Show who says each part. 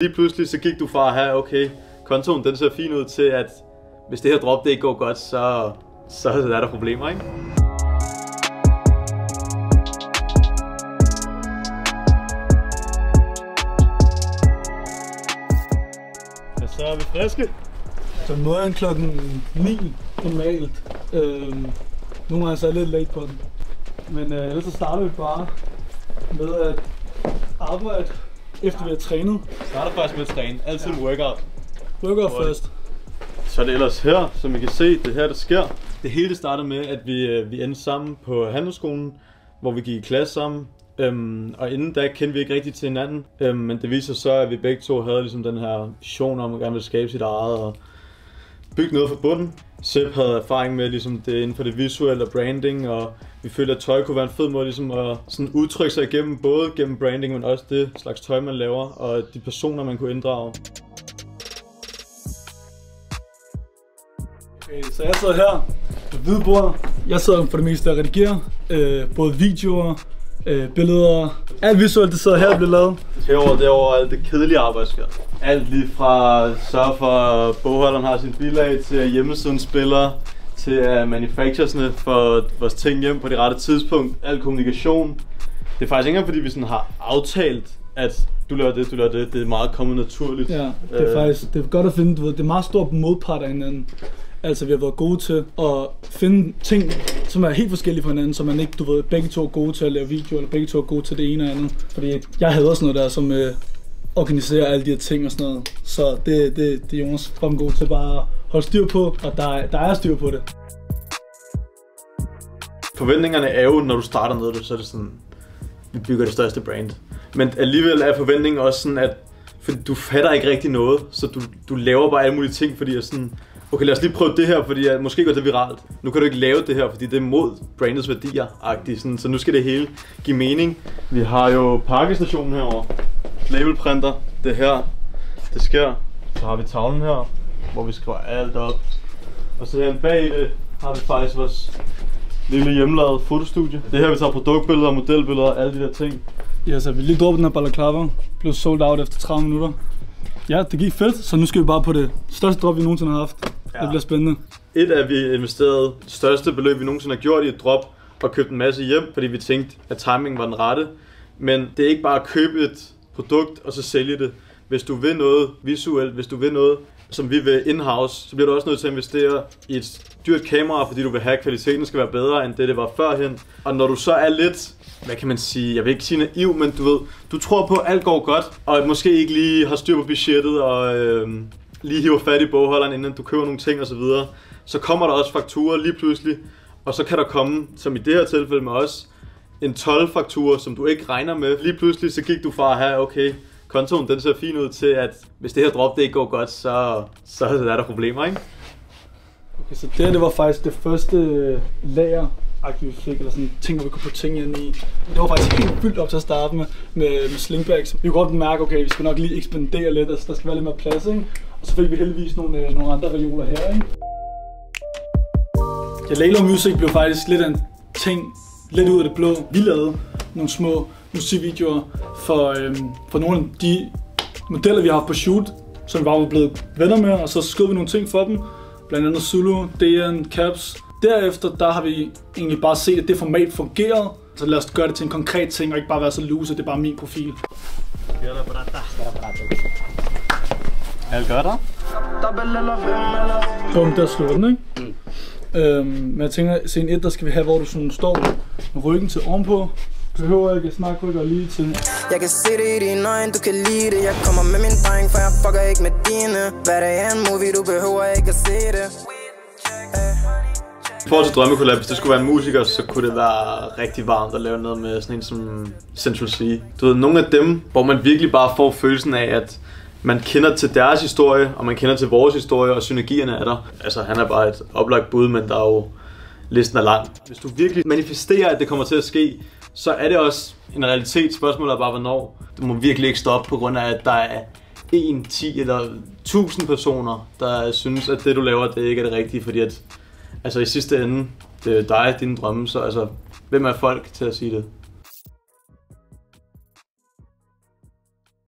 Speaker 1: Lige pludselig så gik du fra at have, okay, kontoen den ser fin ud, til at hvis det her drop det ikke går godt, så er der problemer, ikke? Så er vi friske.
Speaker 2: Så møder jeg klokken 9 normalt. Nogle gange så er jeg lidt late på den. Men ellers så starter vi bare med at arbejde efter vi har trænet.
Speaker 1: Starter først med at træne. Altid en workout.
Speaker 2: Workout først. Så
Speaker 1: er det ellers her, som I kan se, det her der sker. Det hele startede med, at vi endte sammen på handelsskolen, hvor vi gik i klasse sammen. Og inden da kendte vi ikke rigtig til hinanden. Men det viser så, at vi begge to havde ligesom den her vision om at gerne ville skabe sit eget og bygge noget fra bunden. Sepp havde erfaring med ligesom det inden for det visuelle og branding, og vi følte, at tøj kunne være en fed måde ligesom at sådan udtrykke sig igennem, både gennem branding, men også det slags tøj, man laver, og de personer, man kunne inddrage.
Speaker 2: Okay, så jeg sidder her på hvide bord. Jeg sidder for det meste og redigerer både videoer, billeder. Alt visuelt, det sidder her og bliver lavet.
Speaker 1: Herover alt det kedelige arbejdssker. Alt lige fra at sørge for, at bogholderen har sin bilag, til at hjemmesiden spiller, til at manufacturesne får vores ting hjem på det rette tidspunkt. Al kommunikation. Det er faktisk ikke engang fordi vi sådan har aftalt, at du laver det. Det er meget kommet naturligt.
Speaker 2: Ja, det er faktisk det er godt at finde, du ved, det er meget stor modpart af hinanden. Altså vi har været gode til at finde ting, som er helt forskellige fra hinanden, så man ikke, du ved, begge to er gode til at lave video, eller begge to er gode til det ene og andet. Fordi jeg havde også noget der, som organiserer alle de her ting og sådan noget. Så det er Jonas fucking god til bare at holde styr på, og der er styr på det.
Speaker 1: Forventningerne er jo, når du starter noget, så er det sådan, vi bygger det største brand. Men alligevel er forventningen også sådan, at du fatter ikke rigtig noget, så du laver bare alle mulige ting, fordi jeg sådan, okay, lad os lige prøve det her, fordi måske går det viralt. Nu kan du ikke lave det her, fordi det er mod brandets værdier-agtigt, sådan, så nu skal det hele give mening. Vi har jo pakkestationen herovre, labelprinter, det her, det sker. Så har vi tavlen her, hvor vi skriver alt op. Og så her bag det har vi faktisk vores lille hjemmelavede fotostudie. Det her vi tager produktbilleder, modelbilleder, alle de der ting.
Speaker 2: Ja, så vi lige droppet den her balaclava, blev sold out efter 30 minutter. Ja, det gik fedt, så nu skal vi bare på det største drop, vi nogensinde har haft. Ja. Det bliver spændende.
Speaker 1: Vi investeret det største beløb, vi nogensinde har gjort i et drop, og købt en masse hjem, fordi vi tænkte, at timingen var den rette. Men det er ikke bare at købe et produkt, og så sælge det. Hvis du vil noget visuelt, hvis du vil noget, som vi vil in-house, så bliver du også nødt til at investere i et dyrt kamera, fordi du vil have, at kvaliteten skal være bedre, end det var førhen. Og når du så er lidt, hvad kan man sige, jeg vil ikke sige naiv, men du ved, du tror på, at alt går godt, og måske ikke lige har styr på budgettet, og lige hiver fat i bogholderen, inden du køber nogle ting osv. Så kommer der også fakturer lige pludselig, og så kan der komme, som i det her tilfælde med os, en 12-faktura, som du ikke regner med. Lige pludselig så gik du fra at have, okay, kontoen den ser fin ud, til at hvis det her drop det ikke går godt, så er der problemer, ikke?
Speaker 2: Okay, så det var faktisk det første lager, vi fik, eller sådan ting, hvor vi kunne putte ting ind i. Det var faktisk helt fyldt op til at starte med slingbags. Vi kunne godt mærke, okay, vi skal nok lige ekspandere lidt, altså der skal være lidt mere plads, ikke? Og så fik vi heldigvis nogle andre reoler her, ikke? Ja, Lalo Music blev faktisk lidt af en ting, lidt ud af det blå. Vi lavede nogle små musikvideoer for nogle af de modeller, vi har haft på shoot, som vi bare var blevet venner med, og så skød vi nogle ting for dem. Blandt andet Zulu, DN, Caps. Derefter der har vi egentlig bare set, at det format fungerede. Så lad os gøre det til en konkret ting, og ikke bare være så loose, det er bare min profil.
Speaker 1: Alt godt, der?
Speaker 2: Bum, der slår den, ikke? Men jeg tænker, i scene 1, der skal vi have, hvor du sådan står med ryggen til ovenpå. Du behøver ikke at snakke rykker lige til.
Speaker 3: Jeg kan se det i dine øjne, du kan lide det. Jeg kommer med min dreng, for jeg fucker ikke med dine. Hvad det er en movie, du behøver ikke at se det.
Speaker 1: I forhold til Drømmekollab, hvis det skulle være en musiker, så kunne det være rigtig varmt at lave noget med sådan en som Central C. Du ved, nogle af dem, hvor man virkelig bare får følelsen af, at man kender til deres historie, og man kender til vores historie, og synergierne er der. Altså, han er bare et oplagt bud, men der er jo, listen er lang. Hvis du virkelig manifesterer, at det kommer til at ske, så er det også en realitet. Spørgsmålet er bare, hvornår. Du må virkelig ikke stoppe, på grund af, at der er 1, 10 eller 1000 personer, der synes, at det du laver, det ikke er det rigtige, fordi at, altså i sidste ende, det er dig, dine drømme, så altså, hvem er folk til at sige det?